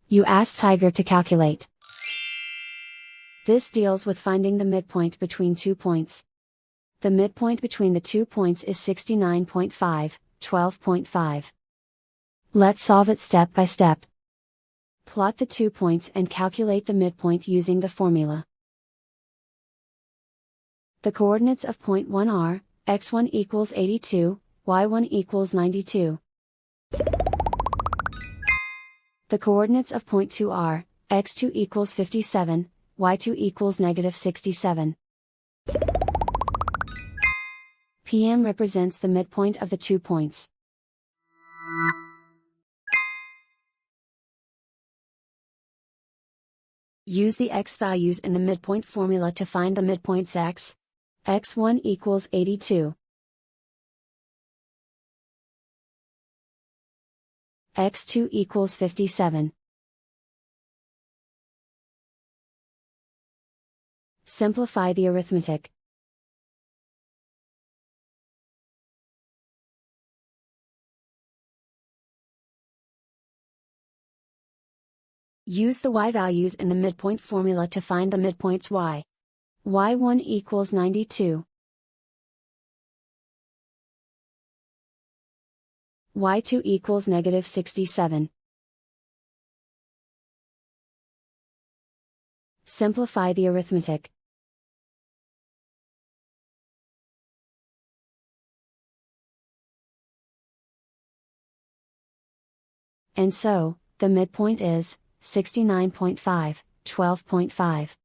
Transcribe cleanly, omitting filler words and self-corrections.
You ask Tiger to calculate. This deals with finding the midpoint between 2 points. The midpoint between the 2 points is 69.5, 12.5. Let's solve it step by step. Plot the 2 points and calculate the midpoint using the formula. The coordinates of point 1 are, x1 equals 82, y1 equals 92. The coordinates of point 2 are, x2 equals 57, y2 equals negative 67. PM represents the midpoint of the 2 points. Use the x values in the midpoint formula to find the midpoints x. x1 equals 82. x2 equals 57. Simplify the arithmetic. Use the y values in the midpoint formula to find the midpoints y. y1 equals 92. y2 equals negative 67. Simplify the arithmetic. And so, the midpoint is 69.5, 12.5.